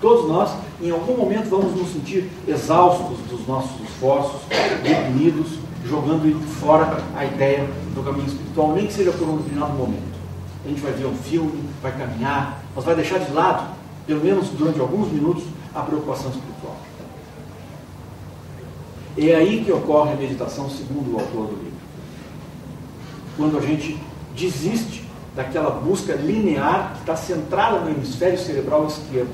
Todos nós, em algum momento, vamos nos sentir exaustos dos nossos esforços, deprimidos, jogando fora a ideia do caminho espiritual, nem que seja por um determinado momento. A gente vai ver um filme, vai caminhar, mas vai deixar de lado, pelo menos durante alguns minutos, a preocupação espiritual. É aí que ocorre a meditação, segundo o autor do livro. Quando a gente desiste daquela busca linear que está centrada no hemisfério cerebral esquerdo,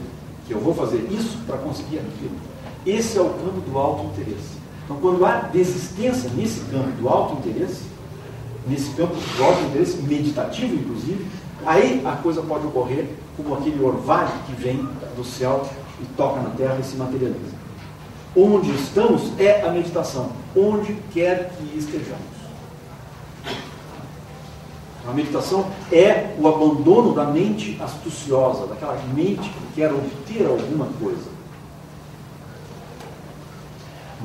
que eu vou fazer isso para conseguir aquilo. Esse é o campo do auto-interesse. Então, quando há desistência nesse campo do auto-interesse, nesse campo do auto-interesse meditativo, inclusive, aí a coisa pode ocorrer como aquele orvalho que vem do céu e toca na terra e se materializa. Onde estamos é a meditação, onde quer que estejamos. A meditação é o abandono da mente astuciosa, daquela mente que quer obter alguma coisa.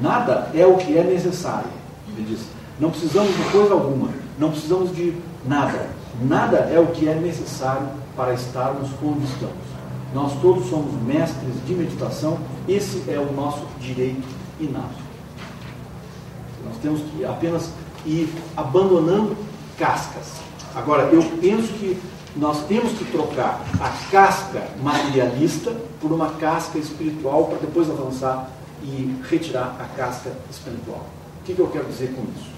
Nada é o que é necessário, ele diz. Não precisamos de coisa alguma, não precisamos de nada. Nada é o que é necessário para estarmos onde estamos. Nós todos somos mestres de meditação, esse é o nosso direito inato. Nós temos que apenas ir abandonando cascas. Agora, eu penso que nós temos que trocar a casca materialista por uma casca espiritual para depois avançar e retirar a casca espiritual. O que eu quero dizer com isso?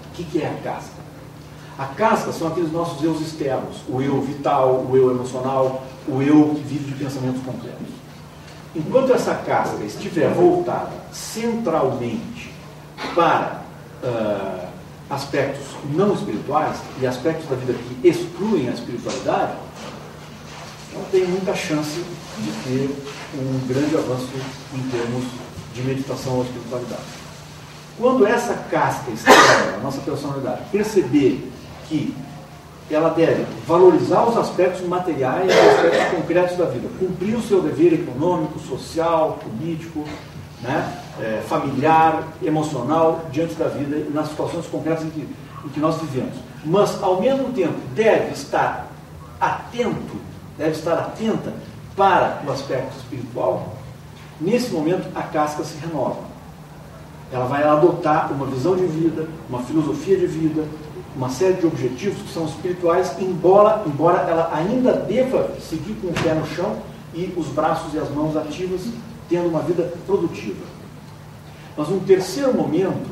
O que é a casca? A casca são aqueles nossos eus externos, o eu vital, o eu emocional, o eu que vive de pensamentos concretos. Enquanto essa casca estiver voltada centralmente para aspectos não espirituais e aspectos da vida que excluem a espiritualidade, não tem muita chance de ter um grande avanço em termos de meditação ou espiritualidade. Quando essa casca externa, a nossa personalidade, perceber que ela deve valorizar os aspectos materiais e os aspectos concretos da vida, cumprir o seu dever econômico, social, político, familiar, emocional, diante da vida e nas situações concretas em que nós vivemos. Mas, ao mesmo tempo, deve estar atento, deve estar atenta para o aspecto espiritual. Nesse momento, a casca se renova. Ela vai adotar uma visão de vida, uma filosofia de vida, uma série de objetivos que são espirituais, embora ela ainda deva seguir com o pé no chão e os braços e as mãos ativas, tendo uma vida produtiva. Mas um terceiro momento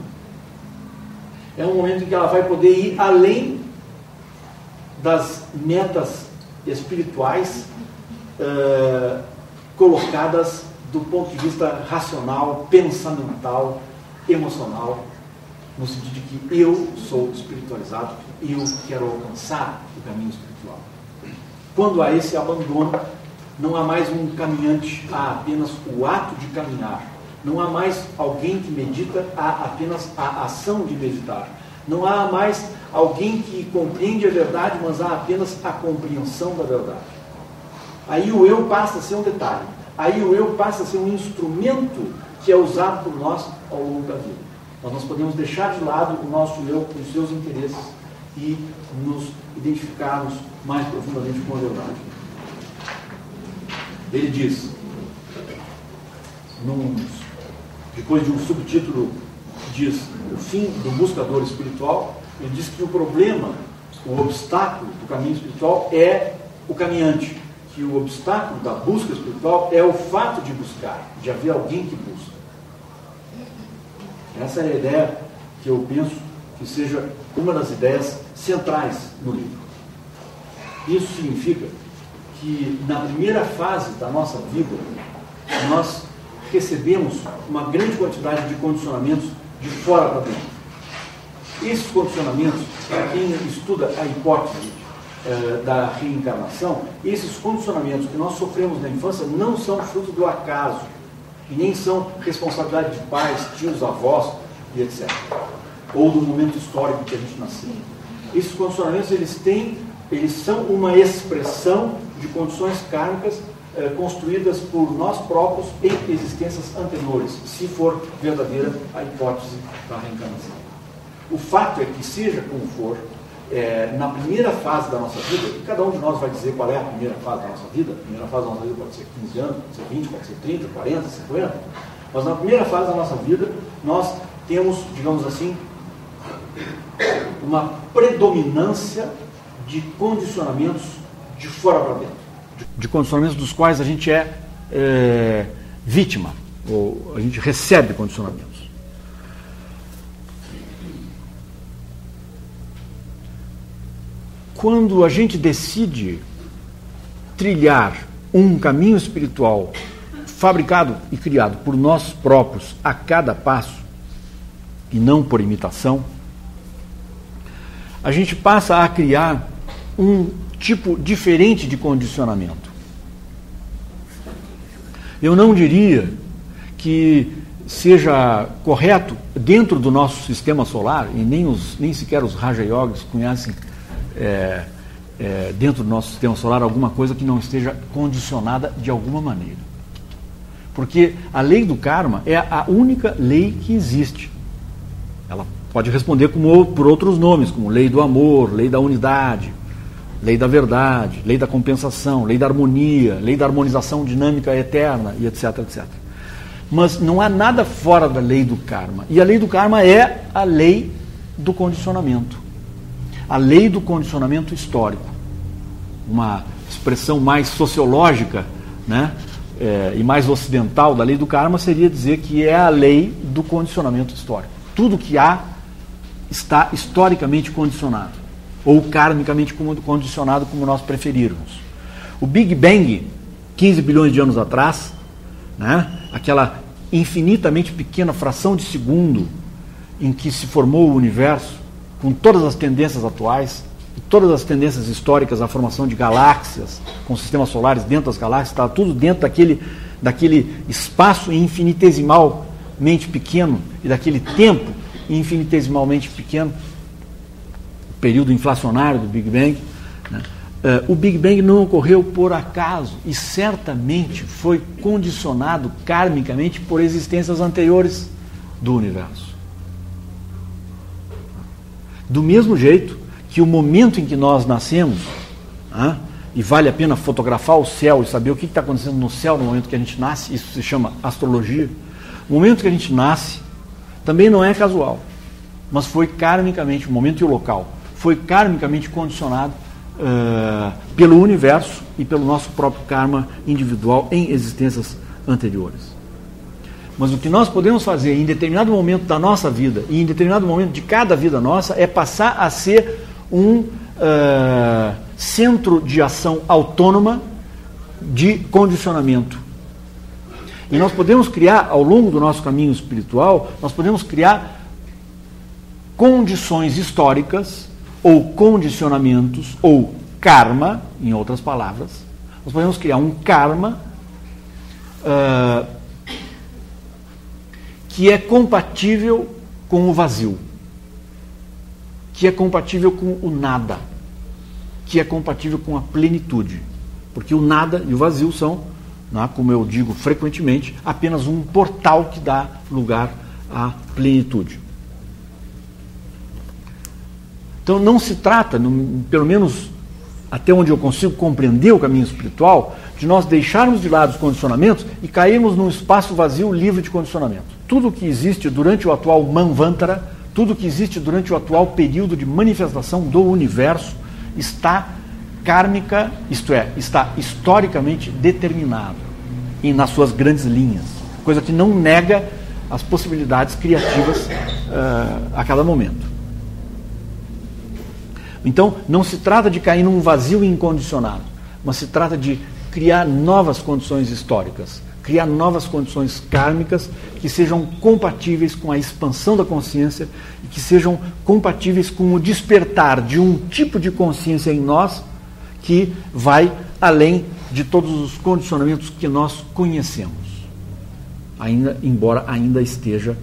é um momento em que ela vai poder ir além das metas espirituais colocadas do ponto de vista racional, pensamental, emocional, no sentido de que eu sou espiritualizado, eu quero alcançar o caminho espiritual. Quando há esse abandono, não há mais um caminhante, há apenas o ato de caminhar. Não há mais alguém que medita, há apenas a ação de meditar. Não há mais alguém que compreende a verdade, mas há apenas a compreensão da verdade. Aí o eu passa a ser um detalhe. Aí o eu passa a ser um instrumento que é usado por nós ao longo da vida. Nós podemos deixar de lado o nosso eu, os seus interesses e nos identificarmos mais profundamente com a verdade. Ele diz, depois de um subtítulo que diz o fim do buscador espiritual, ele diz que o problema, o obstáculo do caminho espiritual é o caminhante, que o obstáculo da busca espiritual é o fato de buscar, de haver alguém que busca. Essa é a ideia que eu penso que seja uma das ideias centrais no livro. Isso significa que na primeira fase da nossa vida, nós recebemos uma grande quantidade de condicionamentos de fora para dentro. Esses condicionamentos, para quem estuda a hipótese da reencarnação, esses condicionamentos que nós sofremos na infância não são fruto do acaso, e nem são responsabilidade de pais, tios, avós e etc. Ou do momento histórico que a gente nasceu. Esses condicionamentos, eles são uma expressão de condições kármicas construídas por nós próprios em existências anteriores, se for verdadeira a hipótese da reencarnação. O fato é que, seja como for, na primeira fase da nossa vida, e cada um de nós vai dizer qual é a primeira fase da nossa vida. A primeira fase da nossa vida pode ser 15 anos, pode ser 20, pode ser 30, 40, 50. Mas na primeira fase da nossa vida, nós temos, digamos assim, uma predominância de condicionamentos de fora para dentro. De condicionamentos dos quais a gente é vítima, ou a gente recebe condicionamentos. Quando a gente decide trilhar um caminho espiritual fabricado e criado por nós próprios a cada passo, e não por imitação, a gente passa a criar um tipo diferente de condicionamento. Eu não diria que seja correto dentro do nosso sistema solar, e nem sequer os Raja Yogis conhecem dentro do nosso sistema solar alguma coisa que não esteja condicionada de alguma maneira. Porque a lei do karma é a única lei que existe. Ela pode responder por outros nomes, como lei do amor, lei da unidade, lei da verdade, lei da compensação, lei da harmonia, lei da harmonização dinâmica eterna, e etc, etc. Mas não há nada fora da lei do karma. E a lei do karma é a lei do condicionamento. A lei do condicionamento histórico. Uma expressão mais sociológica, né, e mais ocidental da lei do karma seria dizer que é a lei do condicionamento histórico. Tudo que há está historicamente condicionado, ou karmicamente condicionado, como nós preferirmos. O Big Bang, 15 bilhões de anos atrás, né, aquela infinitamente pequena fração de segundo em que se formou o universo, com todas as tendências atuais, todas as tendências históricas, a formação de galáxias, com sistemas solares dentro das galáxias, estava tudo dentro daquele espaço infinitesimalmente pequeno e daquele tempo infinitesimalmente pequeno, o período inflacionário do Big Bang, né? O Big Bang não ocorreu por acaso e certamente foi condicionado karmicamente por existências anteriores do universo. Do mesmo jeito que o momento em que nós nascemos, e vale a pena fotografar o céu e saber o que está acontecendo no céu no momento que a gente nasce, isso se chama astrologia. O momento que a gente nasce também não é casual, mas foi karmicamente, o momento e o local, foi karmicamente condicionado pelo universo e pelo nosso próprio karma individual em existências anteriores. Mas o que nós podemos fazer em determinado momento da nossa vida e em determinado momento de cada vida nossa é passar a ser um centro de ação autônoma de condicionamento. E nós podemos criar, ao longo do nosso caminho espiritual, nós podemos criar condições históricas ou condicionamentos ou karma, em outras palavras. Nós podemos criar um karma que é compatível com o vazio, que é compatível com o nada, que é compatível com a plenitude. Porque o nada e o vazio são, como eu digo frequentemente, apenas um portal que dá lugar à plenitude. Então não se trata, pelo menos até onde eu consigo compreender o caminho espiritual, de nós deixarmos de lado os condicionamentos e cairmos num espaço vazio livre de condicionamento. Tudo que existe durante o atual Manvantara, tudo que existe durante o atual período de manifestação do universo está kármica, isto é, está historicamente determinado e nas suas grandes linhas, coisa que não nega as possibilidades criativas a cada momento. Então, não se trata de cair num vazio incondicionado, mas se trata de criar novas condições históricas, criar novas condições kármicas que sejam compatíveis com a expansão da consciência e que sejam compatíveis com o despertar de um tipo de consciência em nós que vai além de todos os condicionamentos que nós conhecemos, embora ainda esteja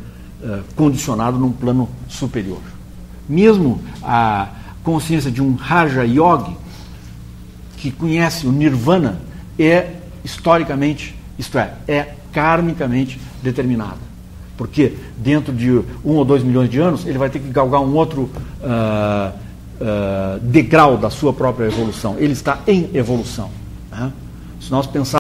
condicionado num plano superior. Mesmo a consciência de um Raja Yogi que conhece o Nirvana é historicamente, isto é karmicamente determinada. Porque dentro de 1 ou 2 milhões de anos ele vai ter que galgar um outro degrau da sua própria evolução, ele está em evolução, né? Se nós pensarmos